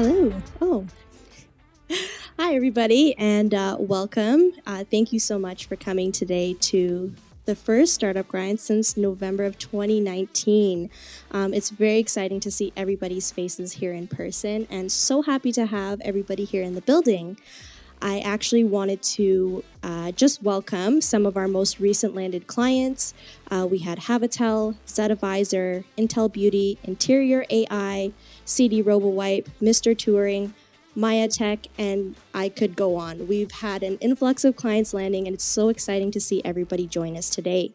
Hello. Oh, hi, everybody, and welcome. Thank you so much for coming today to the first Startup Grind since November of 2019. It's very exciting to see everybody's faces here in person, and so happy to have everybody here in the building. I actually wanted to just welcome some of our most recent landed clients. We had Havitel, ZAdvisor, Intel Beauty, Interior AI, CD RoboWipe, Mr. Touring, Maya Tech, and I could go on. We've had an influx of clients landing, and it's so exciting to see everybody join us today.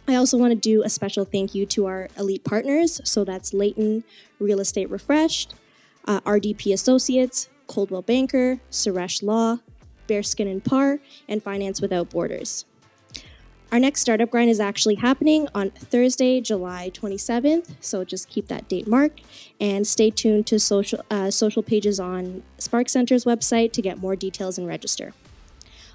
I also want to do a special thank you to our elite partners. So that's Leighton Real Estate Refreshed, RDP Associates, Coldwell Banker, Suresh Law, Bearskin and Par, and Finance Without Borders. Our next Startup Grind is actually happening on Thursday, July 27th, so just keep that date marked, and stay tuned to social pages on Spark Center's website to get more details and register.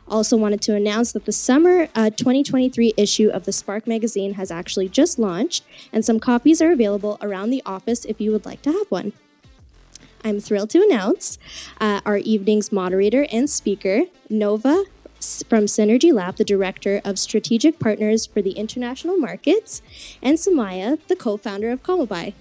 Also wanted to announce that the summer 2023 issue of the Spark magazine has actually just launched, and some copies are available around the office if you would like to have one. I'm thrilled to announce our evening's moderator and speaker, Nova from Synergy Lab, the Director of Strategic Partners for the International Markets, and Somayeh, the co-founder of CommoBuy.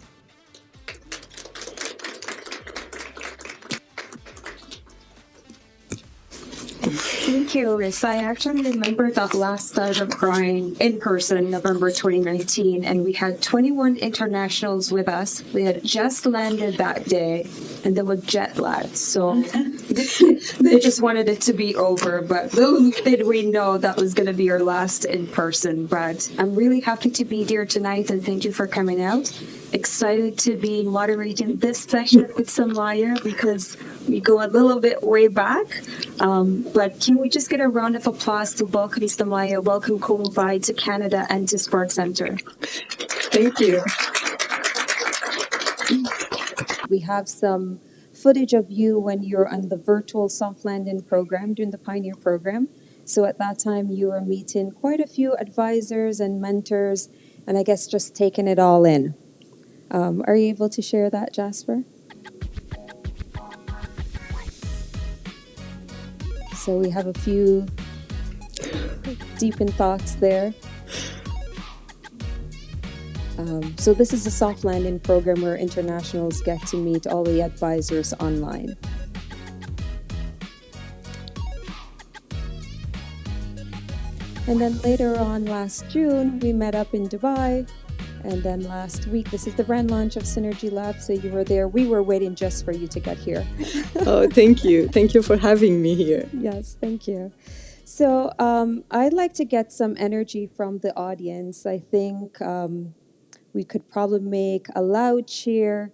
Thank you, Riz. I actually remember that last Startup Grind in person, November 2019, and we had 21 internationals with us. We had just landed that day, and they were jet lagged, so they just wanted it to be over. But little did we know that was going to be our last in person. But I'm really happy to be here tonight, and thank you for coming out. Excited to be moderating this session with Somayeh because we go a little bit way back. But can we just get a round of applause to welcome Somayeh, welcome CommoBuy to Canada and to Spark Center. Thank you. We have some footage of you when you're on the virtual soft landing program, during the Pioneer program. So at that time, you were meeting quite a few advisors and mentors, and I guess just taking it all in. Are you able to share that, Jasper? So we have a few deep in thoughts there. So this is a soft landing program where internationals get to meet all the advisors online. And then later on last June, we met up in Dubai. And then last week, this is the brand launch of Synergy Lab. So you were there. We were waiting just for you to get here. Oh, thank you. Thank you for having me here. Yes, thank you. So I'd like to get some energy from the audience. I think we could probably make a loud cheer.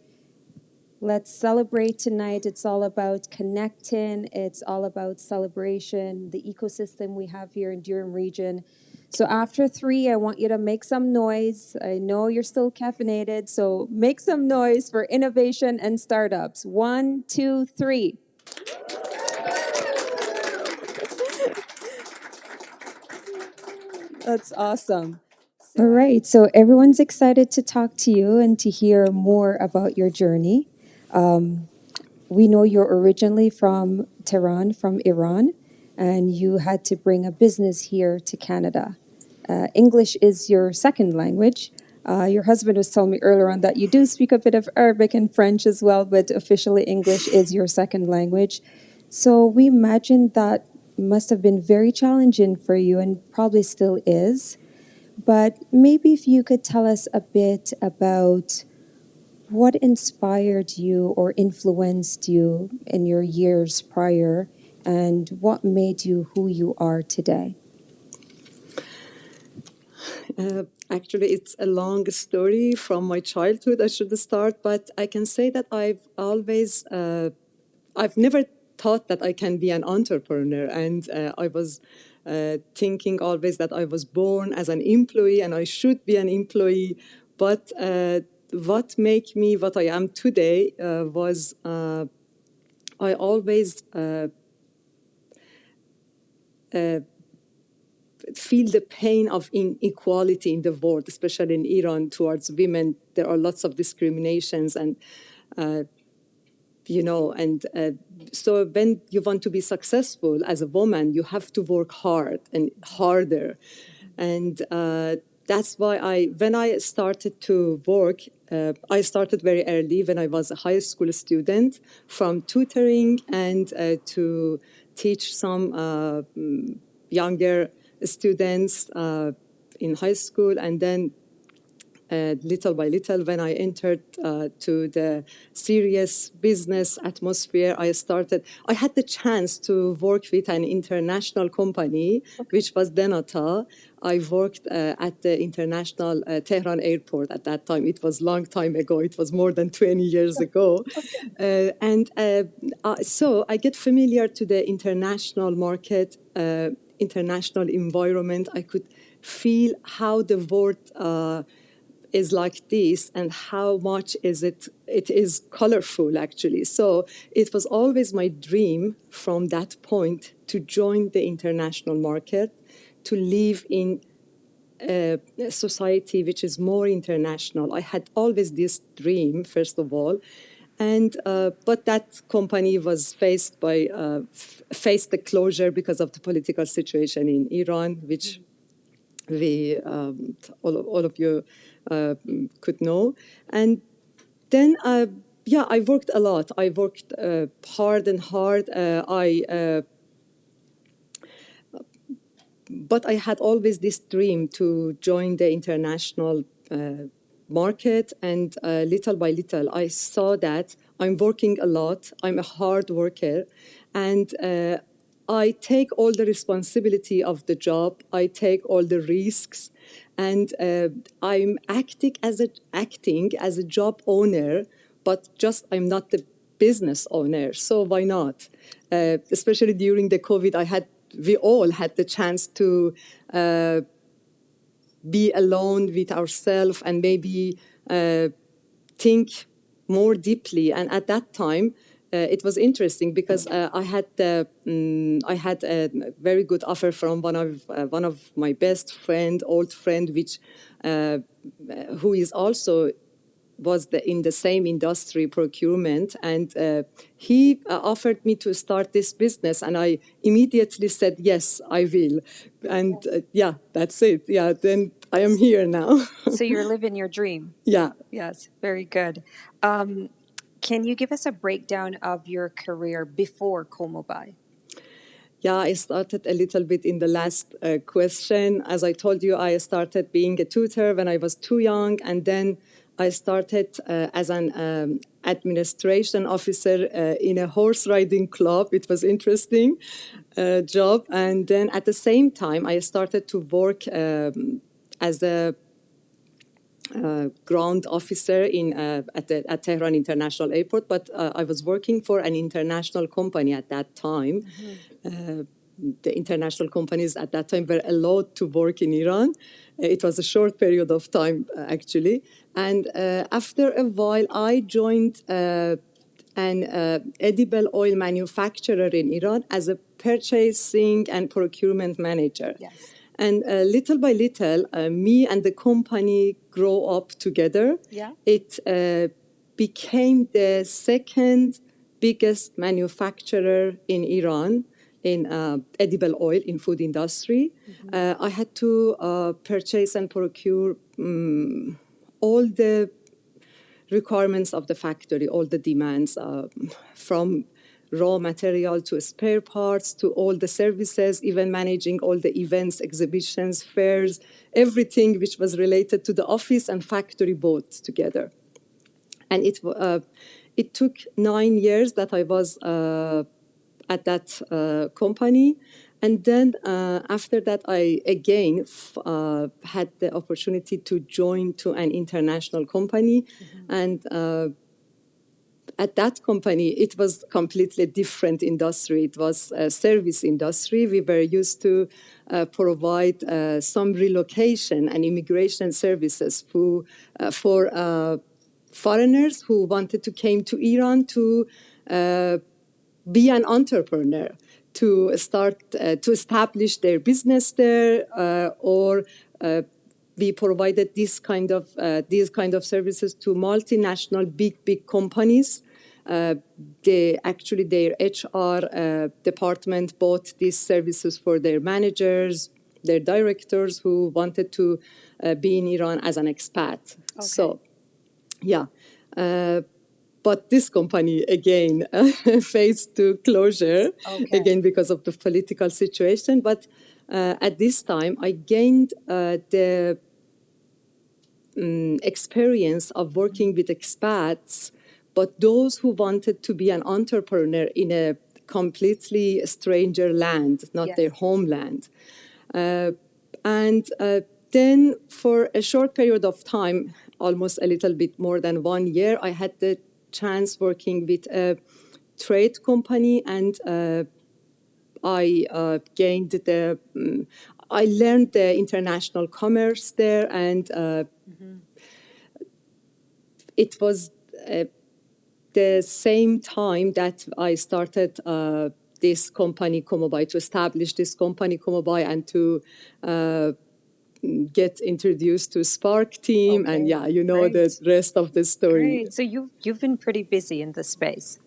Let's celebrate tonight. It's all about connecting. It's all about celebration, the ecosystem we have here in Durham region. So after 3, I want you to make some noise. I know you're still caffeinated, so make some noise for innovation and startups. 1, 2, 3. That's awesome. All right, so everyone's excited to talk to you and to hear more about your journey. We know you're originally from Tehran, from Iran, and you had to bring a business here to Canada. English is your second language. Your husband was telling me earlier on that you do speak a bit of Arabic and French as well, but officially English is your second language. So we imagine that must have been very challenging for you and probably still is. But maybe if you could tell us a bit about what inspired you or influenced you in your years prior and what made you who you are today? Actually, it's a long story from my childhood, I should start, but I can say that I've never thought that I can be an entrepreneur, and I was thinking always that I was born as an employee and I should be an employee, but what made me what I am today was I always feel the pain of inequality in the world, especially in Iran towards women. There are lots of discriminations, and and so when you want to be successful as a woman, you have to work hard and harder. And that's why when I started to work, I started very early when I was a high school student, from tutoring and to teach some younger students in high school. And then little by little, when I entered to the serious business atmosphere, I had the chance to work with an international company, which was Denata. I worked at the international Tehran airport at that time. It was a long time ago. It was more than 20 years ago. So I get familiar to the international market, international environment. I could feel how the world is like this and how much it is colorful, actually. So it was always my dream from that point to join the international market, to live in a society which is more international. I had always this dream, first of all. And but that company was faced the closure because of the political situation in Iran, which all of you could know. And then, I worked a lot. I worked hard and hard. But I had always this dream to join the international market. And little by little, I saw that I'm working a lot. I'm a hard worker. And I take all the responsibility of the job. I take all the risks. And I'm acting as a job owner, but just I'm not the business owner. So why not? Especially during the COVID, we all had the chance to be alone with ourselves and maybe think more deeply. And at that time, it was interesting because I had a very good offer from one of my best friend, old friend, which who is also was in the same industry, procurement, and he offered me to start this business, and I immediately said yes, I will, and that's it. Yeah, then I am here now. So you're living your dream. Yeah. Yes, very good. Can you give us a breakdown of your career before CommoBuy? Yeah, I started a little bit in the last question. As I told you, I started being a tutor when I was too young, and then I started as an administration officer in a horse riding club. It was interesting job. And then at the same time, I started to work as a ground officer at Tehran International Airport, but I was working for an international company at that time. The international companies at that time were allowed to work in Iran. It was a short period of time, actually. And after a while, I joined an edible oil manufacturer in Iran as a purchasing and procurement manager. Yes. And little by little, me and the company grow up together. Yeah. It became the second biggest manufacturer in Iran in edible oil in food industry. I had to purchase and procure all the requirements of the factory, all the demands from raw material to spare parts to all the services, even managing all the events, exhibitions, fairs, everything which was related to the office and factory both together. And it took 9 years that I was at that company. And then after that, I again had the opportunity to join to an international company. And at that company, it was completely different industry. It was a service industry. We were used to provide some relocation and immigration services for foreigners who wanted to came to Iran to be an entrepreneur, to start to establish their business there, or we provided these kind of services to multinational big companies their HR department bought these services for their managers, their directors who wanted to be in Iran as an expat. Okay. So, yeah. But this company again faced to closure Okay. again because of the political situation. But at this time, I gained the experience of working with expats, but those who wanted to be an entrepreneur in a completely stranger land, not Yes. their homeland. And then for a short period of time, almost a little bit more than 1 year, I had the chance working with a trade company, and I gained I learned the international commerce there, and it was the same time that I started this company, CommoBuy, to establish this company, CommoBuy, and to get introduced to Spark team. Okay, And yeah, you know great. the rest of the story. Great. So you've been pretty busy in this space.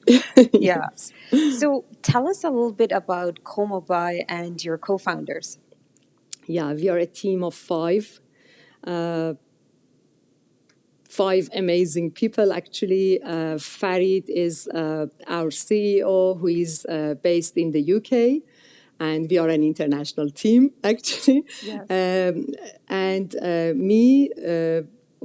Yeah. So tell us a little bit about CommoBuy and your co-founders. Yeah, we are a team of five amazing people, actually. Farid is our CEO, who is based in the UK, and we are an international team, actually. Yes. And me,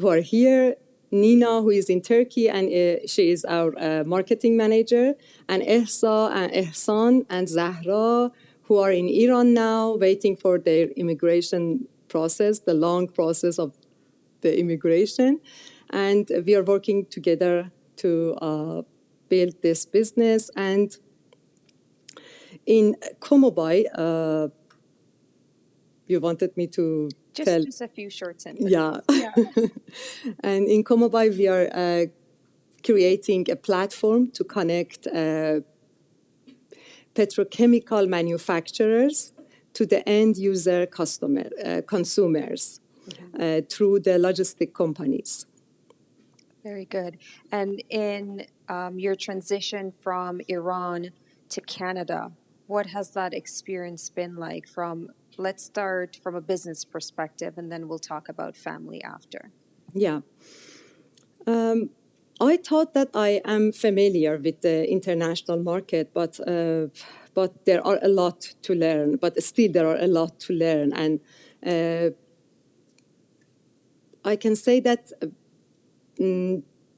who are here, Nina, who is in Turkey, and she is our marketing manager, and Ehsa and Ehsan and Zahra, who are in Iran now, waiting for their immigration process, the long process of the immigration. And we are working together to build this business. And in CommoBuy, you wanted me to tell. Just a few short sentences. Yeah. Yeah. And in CommoBuy, we are creating a platform to connect petrochemical manufacturers to the end user consumers through the logistic companies. Very good. And in your transition from Iran to Canada, what has that experience been like let's start from a business perspective, and then we'll talk about family after. Yeah. I thought that I am familiar with the international market, but there are a lot to learn. But still, there are a lot to learn, and I can say that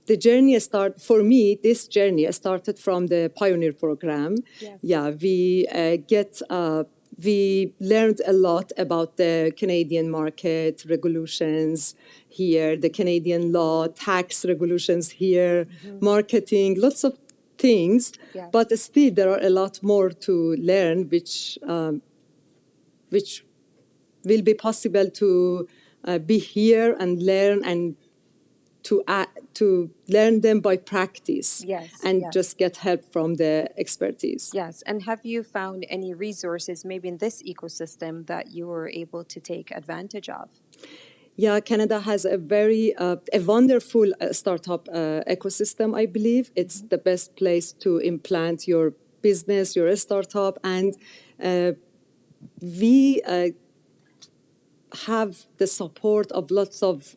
the journey for me. This journey started from the Pioneer program. Yes. Yeah, we learned a lot about the Canadian market, regulations here, the Canadian law, tax regulations here, marketing, lots of things. Yes. But still, there are a lot more to learn, which will be possible to be here and learn, and to learn them by practice. Yes, and yes. just get help from the expertise. Yes. And have you found any resources maybe in this ecosystem that you were able to take advantage of? Yeah, Canada has a very a wonderful startup ecosystem, I believe. It's the best place to implant your business, your startup, and we have the support of lots of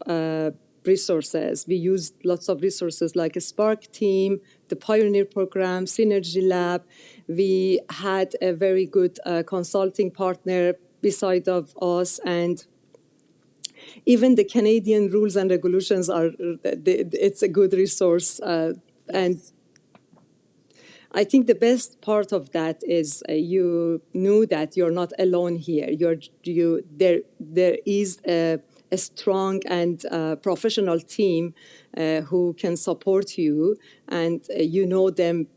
resources. We used lots of resources like a Spark team, the Pioneer program, Synergy Lab. We had a very good consulting partner beside of us, and even the Canadian rules and regulations it's a good resource. And I think the best part of that is you knew that you're not alone here. There is a strong and professional team who can support you, and you know them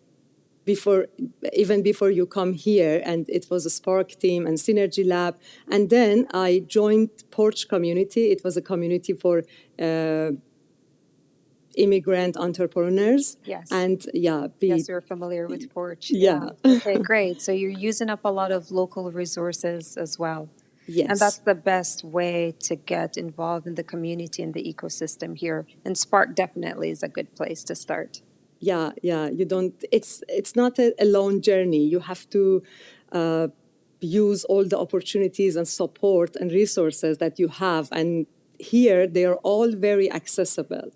even before you come here. And it was a Spark team and Synergy Lab. And then I joined Porch Community. It was a community for immigrant entrepreneurs. Yes. And yeah, Yes, you're familiar with Porch. Yeah. Okay, great. So you're using up a lot of local resources as well. Yes. And that's the best way to get involved in the community and the ecosystem here. And Spark definitely is a good place to start. yeah. You don't. It's not a lone journey. You have to use all the opportunities and support and resources that you have, and here they are all very accessible.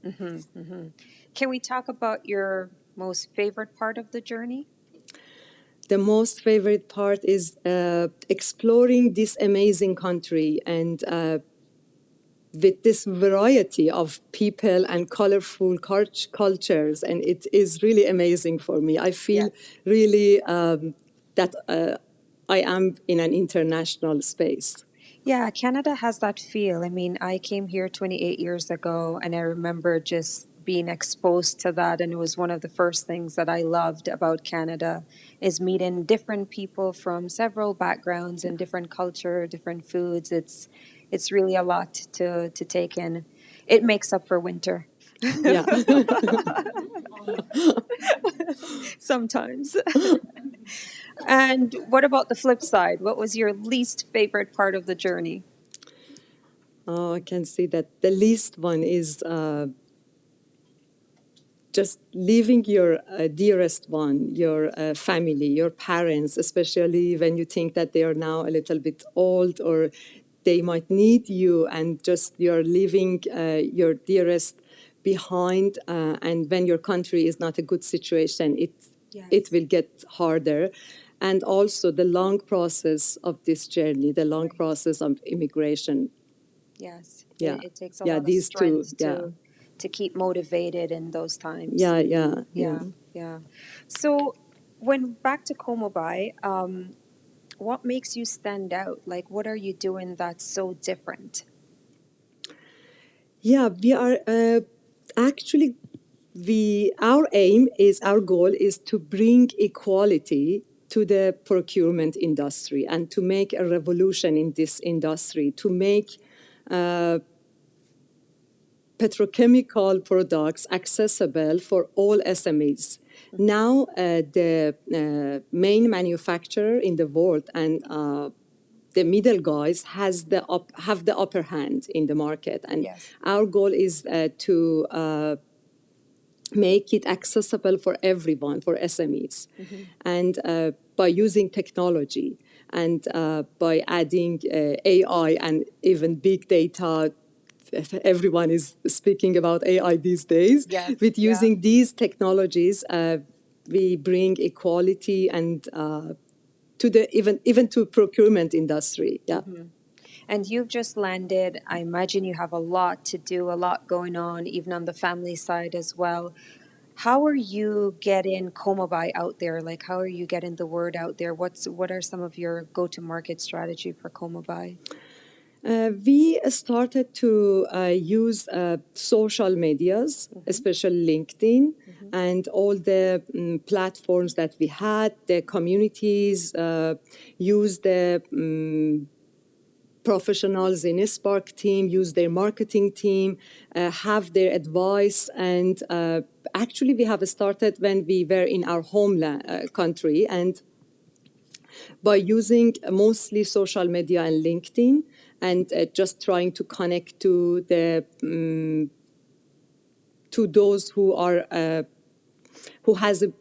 Can we talk about your most favorite part of the journey? The most favorite part is exploring this amazing country and with this variety of people and colorful cultures, and it is really amazing for me. I feel really that I am in an international space. Yeah, Canada has that feel. I mean, I came here 28 years ago, and I remember just being exposed to that. And it was one of the first things that I loved about Canada is meeting different people from several backgrounds and different culture, different foods. It's really a lot to take in. It makes up for winter Yeah. sometimes. And what about the flip side? What was your least favorite part of the journey? Oh, I can see that the least one is just leaving your dearest one, your family, your parents, especially when you think that they are now a little bit old or they might need you, and just you're leaving your dearest behind. And when your country is not a good situation, it will get harder. And also the long process of this journey, the long process of immigration. Yes. Yeah. It takes a Yeah, lot of these two. strength Yeah. to keep motivated in those times. Yeah. So when back to CommoBuy, what makes you stand out? Like, what are you doing that's so different? Yeah, we are actually our goal is to bring equality to the procurement industry and to make a revolution in this industry, to make petrochemical products accessible for all SMEs. Now, the main manufacturer in the world and the middle guys have the upper hand in the market, and our goal is to make it accessible for everyone, for SMEs, and by using technology and by adding AI and even big data. Everyone is speaking about AI these days. With using these technologies, we bring equality and to the even to procurement industry. Yeah. And you've just landed. I imagine you have a lot to do, a lot going on, even on the family side as well. How are you getting CommoBuy out there? Like, how are you getting the word out there? What are some of your go-to-market strategy for CommoBuy? We started to use social medias, especially LinkedIn, and all the platforms that we had, the communities, use the professionals in a Spark team, use their marketing team, have their advice. And actually, we have started when we were in our homeland country, and by using mostly social media and LinkedIn, and just trying to connect to the to those who are who has an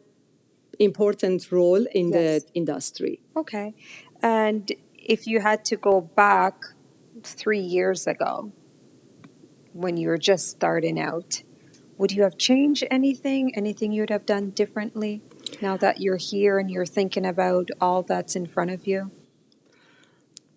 important role in the industry. Okay. And if you had to go back 3 years ago when you were just starting out, would you have changed anything? Anything you'd have done differently now that you're here and you're thinking about all that's in front of you?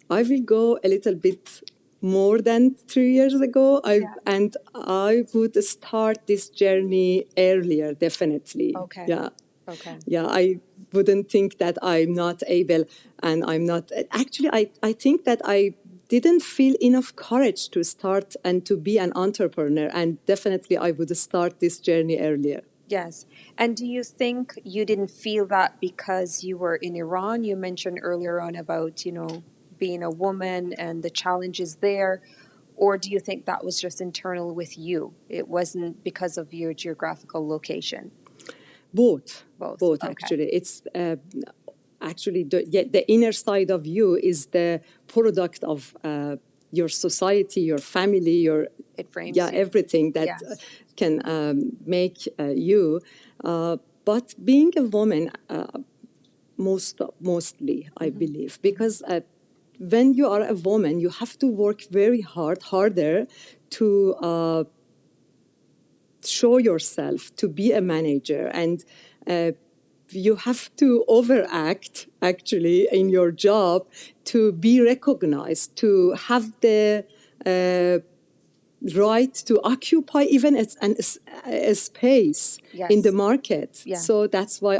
I will go a little bit more than 3 years ago. And I would start this journey earlier, definitely. Okay. Yeah. Okay. Yeah, I wouldn't think that I'm not able, and I'm not. Actually, I think that I didn't feel enough courage to start and to be an entrepreneur, and definitely I would start this journey earlier. Yes. And do you think you didn't feel that because you were in Iran? You mentioned earlier on about, being a woman and the challenges there. Or do you think that was just internal with you? It wasn't because of your geographical location? Both. Both. Okay. Actually. It's actually the inner side of you is the product of your society, your family, your It frames yeah, you. everything that Yes. can make you. But being a woman, mostly, I believe, because when you are a woman, you have to work very harder to show yourself, to be a manager, and you have to overact actually in your job to be recognized, to have the right to occupy even a space in the Yes. market. Yeah. So that's why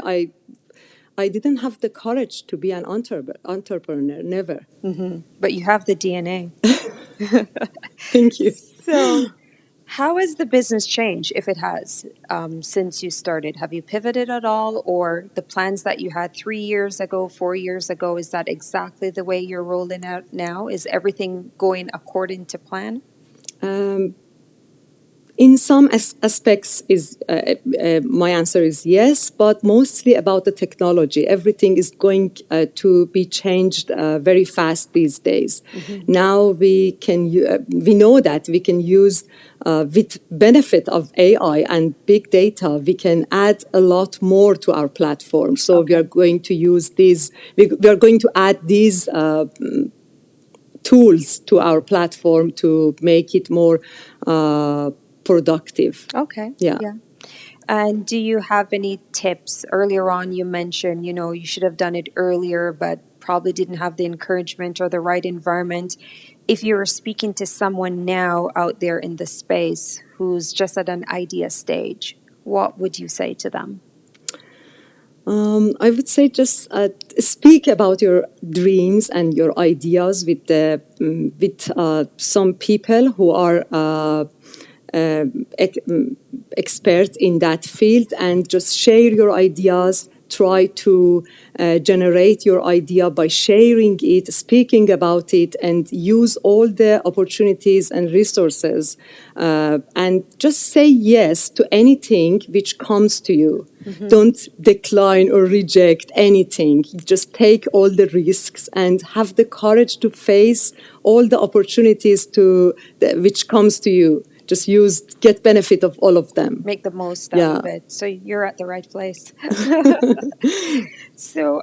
I didn't have the courage to be an entrepreneur, never. But you have the DNA. Thank you. So, how has the business changed, if it has, since you started? Have you pivoted at all, or the plans that you had 3 years ago, 4 years ago, is that exactly the way you're rolling out now? Is everything going according to plan? In some aspects, is my answer is yes, but mostly about the technology. Everything is going to be changed very fast these days. Now we know that we can use with benefit of AI and big data, we can add a lot more to our platform. So we are going to use these. We are going to add these tools to our platform to make it more productive. Okay. Yeah. Yeah. And do you have any tips? Earlier on, you mentioned, you should have done it earlier, but probably didn't have the encouragement or the right environment. If you were speaking to someone now out there in the space who's just at an idea stage, what would you say to them? I would say just speak about your dreams and your ideas with some people who are expert in that field, and just share your ideas. Try to generate your idea by sharing it, speaking about it, and use all the opportunities and resources. And just say yes to anything which comes to you. Don't decline or reject anything. Just take all the risks and have the courage to face all the opportunities which comes to you. Just get benefit of all of them. Make the most Yeah. out of it. So you're at the right place. So,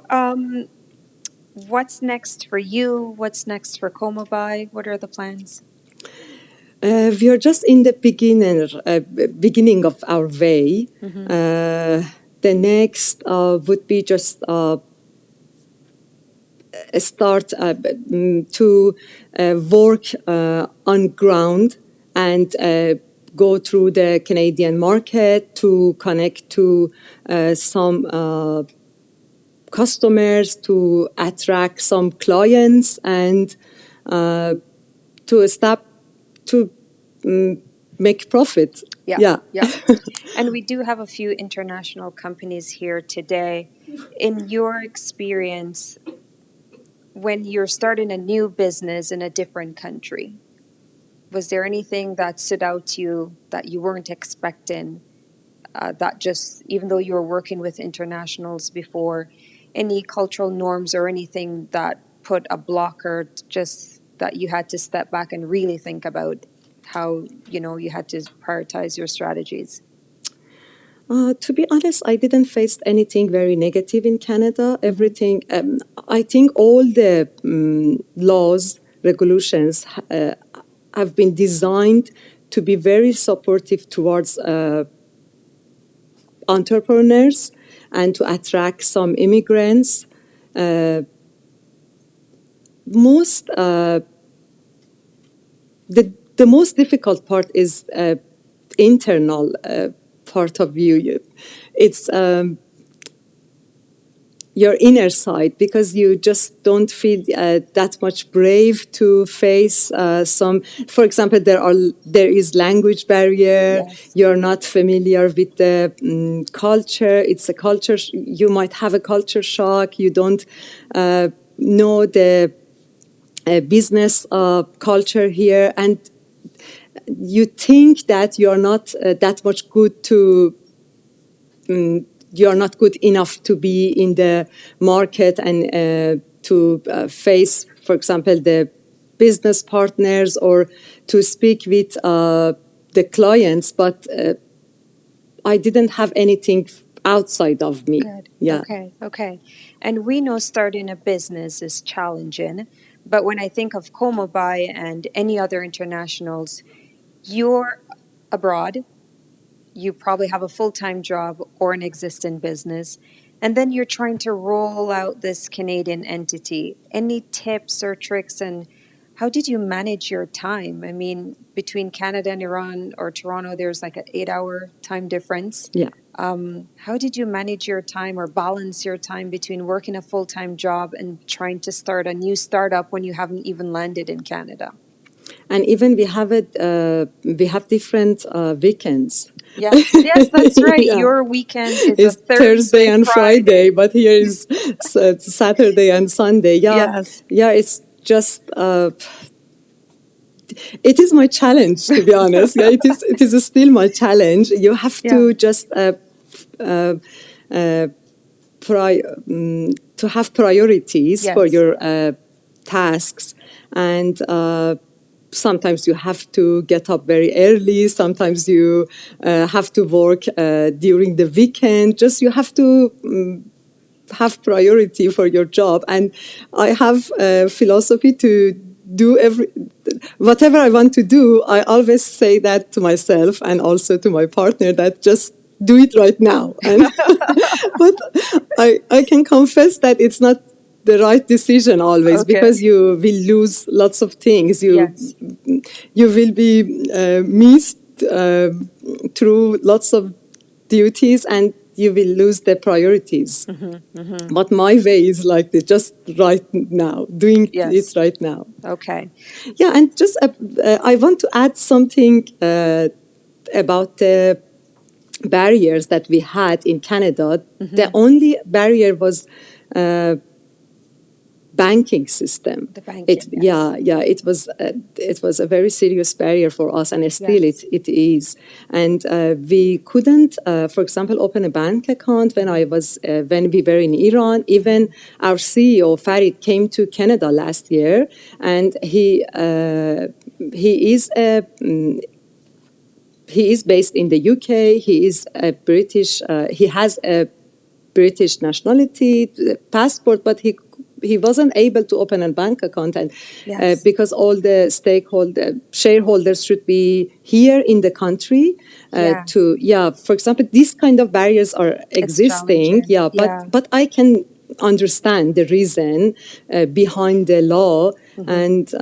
what's next for you? What's next for CommoBuy? What are the plans? We are just in the beginning of our way. The next would be just start to work on ground and go through the Canadian market to connect to some customers, to attract some clients, and to stop to make profit. Yeah. And we do have a few international companies here today. In your experience, when you're starting a new business in a different country, was there anything that stood out to you that you weren't expecting? That just, even though you were working with internationals before, any cultural norms or anything that put a blocker, just that you had to step back and really think about how, you had to prioritize your strategies? To be honest, I didn't face anything very negative in Canada. Everything, I think all the laws, regulations have been designed to be very supportive towards entrepreneurs and to attract some immigrants. Most the most difficult part is internal part of you. It's your inner side, because you just don't feel that much brave to face some. For example, there is language barrier. Yes. You're not familiar with the culture. It's a culture. You might have a culture shock. You don't know the business culture here, and you think that you're not that much good to. You're not good enough to be in the market and to face, for example, the business partners or to speak with the clients, but I didn't have anything outside of me. Good. Yeah. Okay. And we know starting a business is challenging, but when I think of CommoBuy and any other internationals, you're abroad, you probably have a full-time job or an existing business, and then you're trying to roll out this Canadian entity. Any tips or tricks, and how did you manage your time? I mean, between Canada and Iran or Toronto, there's like an 8-hour time difference. Yeah. How did you manage your time or balance your time between working a full-time job and trying to start a new startup when you haven't even landed in Canada? And even we have different weekends. Yes, that's right. Yeah. Your weekend is a It's Thursday and Friday, but here is Saturday and Sunday. Yeah, Yes. yeah. It's just it is my challenge, to be honest. Yeah, it is still my challenge. You have to just to have priorities for your tasks, and sometimes you have to get up very early. Sometimes you have to work during the weekend. Just you have to have priority for your job. And I have a philosophy to do whatever I want to do. I always say that to myself and also to my partner, that just do it right now. And but I can confess that it's not the right decision always, because you will lose lots of things. You will be missed through lots of duties, and you will lose the priorities. But my way is like this, just right now, doing it right now. Okay. Yeah, and just I want to add something about the barriers that we had in Canada. The only barrier was banking system. The banking, it was a very serious barrier for us, and still it is. And we couldn't, for example, open a bank account when we were in Iran. Even our CEO Farid came to Canada last year, and he is based in the UK. He is a British. He has a British nationality passport, but he wasn't able to open a bank account, and because all the shareholders should be here in the country. For example, these kind of barriers are existing. But I can understand the reason behind the law, and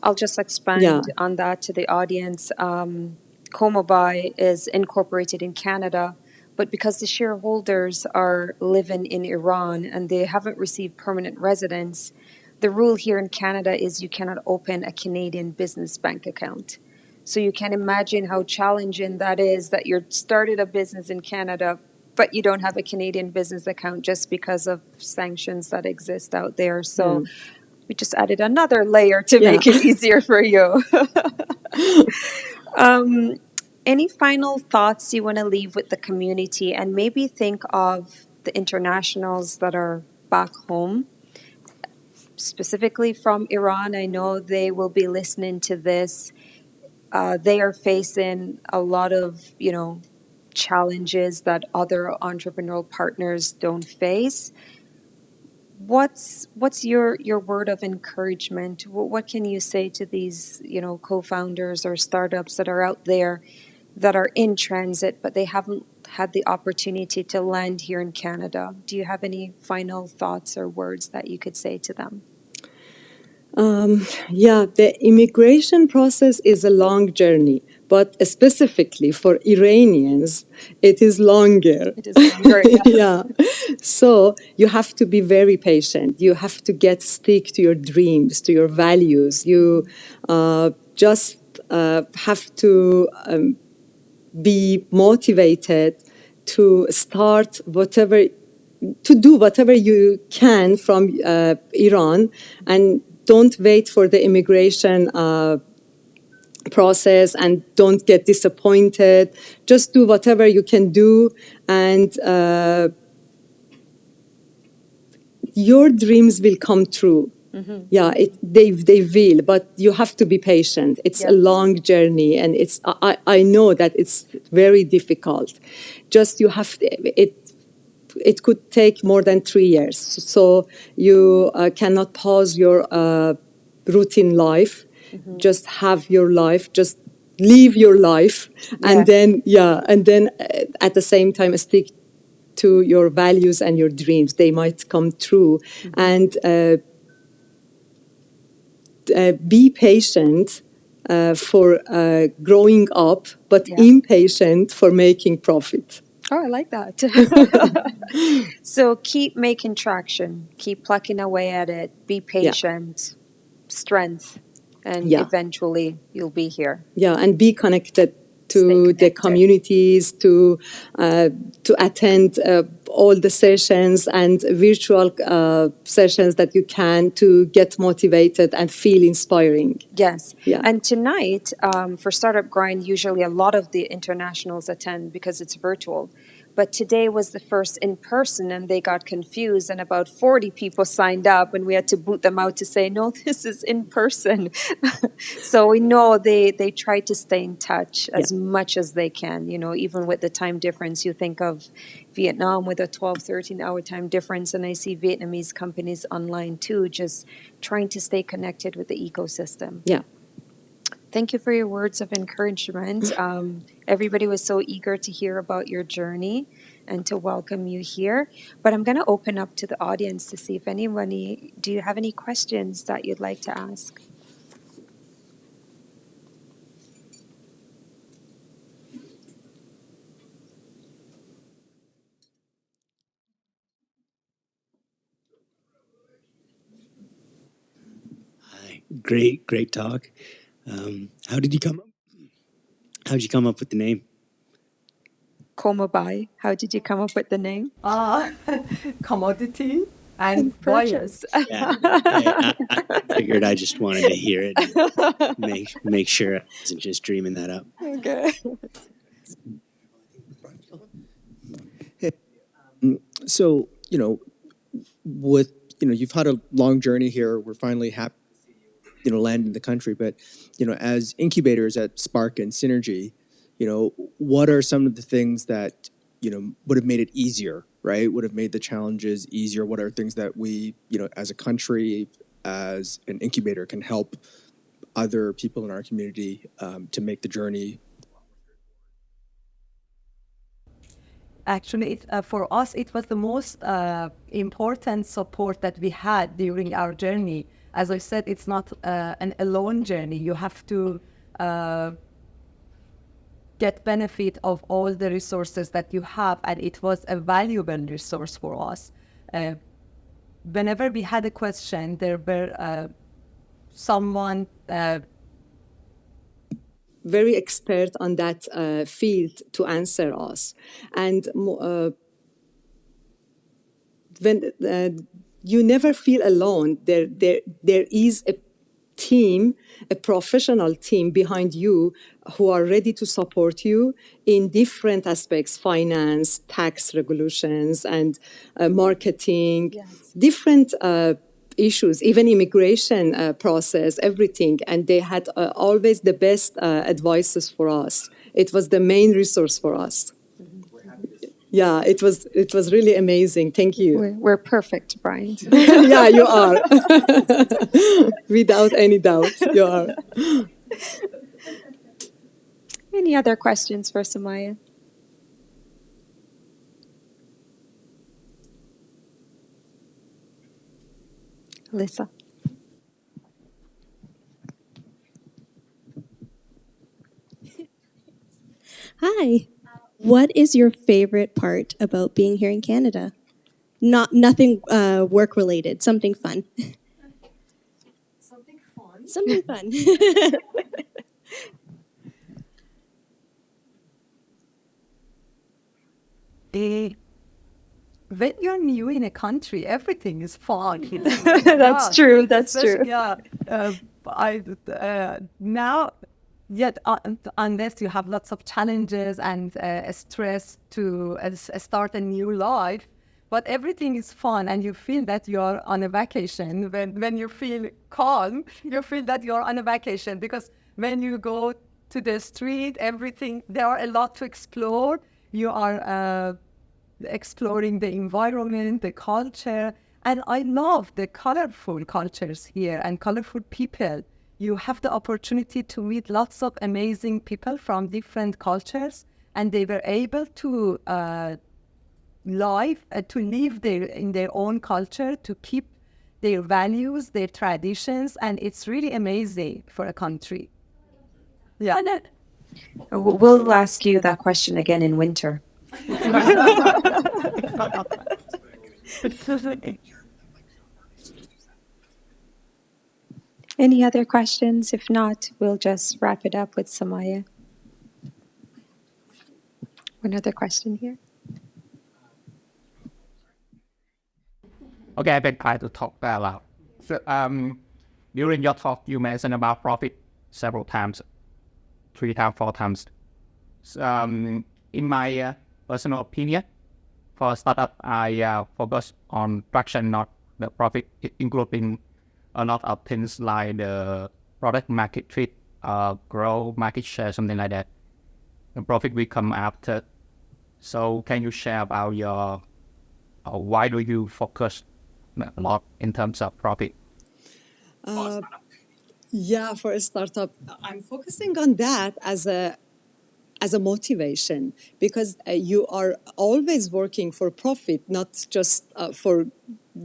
I'll just expand on that to the audience. CommoBuy is incorporated in Canada, but because the shareholders are living in Iran and they haven't received permanent residence, the rule here in Canada is you cannot open a Canadian business bank account. So you can imagine how challenging that is, that you're started a business in Canada, but you don't have a Canadian business account just because of sanctions that exist out there. So we just added another layer to make it easier for you. Any final thoughts you want to leave with the community, and maybe think of the internationals that are back home, specifically from Iran? I know they will be listening to this. They are facing a lot of, challenges that other entrepreneurial partners don't face. What's your word of encouragement? What can you say to these, co-founders or startups that are out there that are in transit, but they haven't had the opportunity to land here in Canada? Do you have any final thoughts or words that you could say to them? The immigration process is a long journey, but specifically for Iranians, it is longer. It is longer, yes. So you have to be very patient. You have to stick to your dreams, to your values. You just have to be motivated to start to do whatever you can from Iran, and don't wait for the immigration process, and don't get disappointed. Just do whatever you can do, and your dreams will come true. Yeah, they will, but you have to be patient. It's a long journey, and I know that it's very difficult. Just you have it could take more than 3 years. So you cannot pause your routine life. Just have your life. Just live your life, and then at the same time stick to your values and your dreams. They might come true, and be patient for growing up, but impatient for making profit. Oh, I like that. So keep making traction, keep plucking away at it, be patient, strength, and eventually you'll be here. Yeah, and be connected to Stay the connected. communities, to attend all the sessions and virtual sessions that you can, to get motivated and feel inspiring. Yes. Yeah. And tonight, for Startup Grind, usually a lot of the internationals attend because it's virtual. But today was the first in person, and they got confused, and about 40 people signed up, and we had to boot them out to say, no, this is in person. So we know they try to stay in touch as much as they can, you know, even with the time difference. You think of Vietnam with a 12, 13-hour time difference, and I see Vietnamese companies online too, just trying to stay connected with the ecosystem. Yeah. Thank you for your words of encouragement. Everybody was so eager to hear about your journey and to welcome you here. But I'm going to open up to the audience to see if anybody, do you have any questions that you'd like to ask? Hi. Great talk. How did you come up? How did you come up with the name? CommoBuy, how did you come up with the name? Commodity and buyers. Yeah, I figured I just wanted to hear it and make sure I wasn't just dreaming that up. Okay. So, you've had a long journey here. We're finally happy, land in the country. But, as incubators at Spark and Synergy, what are some of the things that, would have made it easier, right? Would have made the challenges easier? What are things that we, as a country, as an incubator, can help other people in our community to make the journey? Actually, for us, it was the most important support that we had during our journey. As I said, it's not an alone journey. You have to get benefit of all the resources that you have, and it was a valuable resource for us. Whenever we had a question, there were someone very expert on that field to answer us. And when you never feel alone, there is a team, a professional team behind you who are ready to support you in different aspects: finance, tax regulations, and marketing, different issues, even immigration process, everything. And they had always the best advices for us. It was the main resource for us. Yeah, it was really amazing. Thank you. We're perfect, Brian. Yeah, you are. Without any doubt, you are. Any other questions for Somayeh? Alyssa. Hi. What is your favorite part about being here in Canada? Nothing work related. Something fun. something fun. Something fun. When you're new in a country, everything is fun. That's true. That's true. Yeah. Now, yet unless you have lots of challenges and stress to start a new life, but everything is fun and you feel that you're on a vacation. When you feel calm, you feel that you're on a vacation, because when you go to the street, everything, there are a lot to explore. You are exploring the environment, the culture, and I love the colorful cultures here and colorful people. You have the opportunity to meet lots of amazing people from different cultures, and they were able to live in their own culture, to keep their values, their traditions, and it's really amazing for a country. Yeah. We'll ask you that question again in winter. Any other questions? If not, we'll just wrap it up with Somayeh. Another question here. Okay, I've been trying to talk that loud. So, during your talk, you mentioned about profit several times, 3 times, 4 times. So, in my personal opinion, for a startup, I focus on traction, not the profit, including a lot of things like the product market fit, grow market share, something like that. The profit will come after. So, can you share about your why do you focus a lot in terms of profit? Yeah, for a startup, I'm focusing on that as a motivation, because you are always working for profit, not just for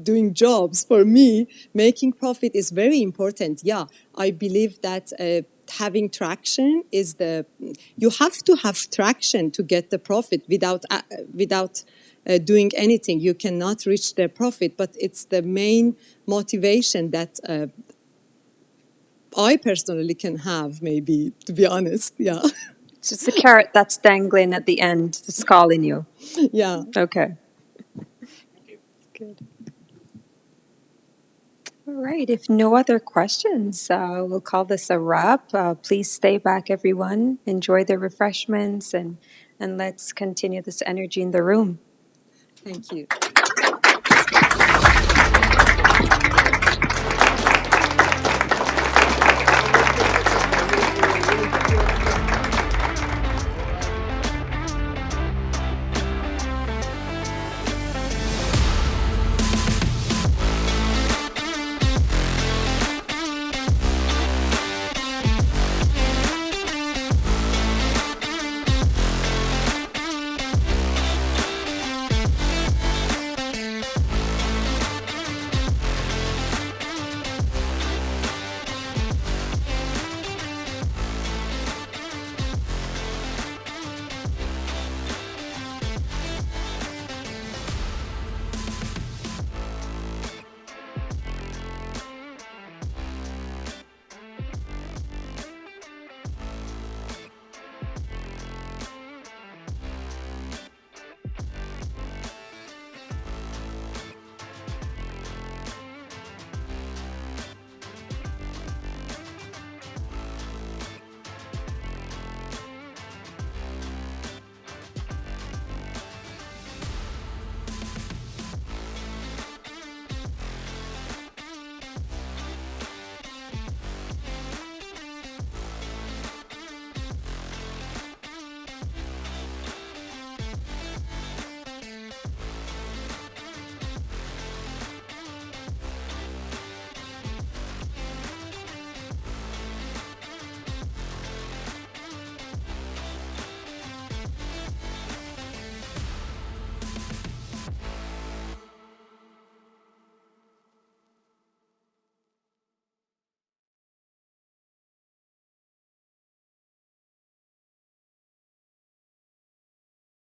doing jobs. For me, making profit is very important. Yeah, I believe that having traction is you have to have traction to get the profit. Without doing anything, you cannot reach the profit, but it's the main motivation that I personally can have, maybe, to be honest. Yeah. So it's the carrot that's dangling at the end, that's calling you. Yeah. Okay. Good. All right. If no other questions, we'll call this a wrap. Please stay back, everyone. Enjoy the refreshments, and let's continue this energy in the room. Thank you.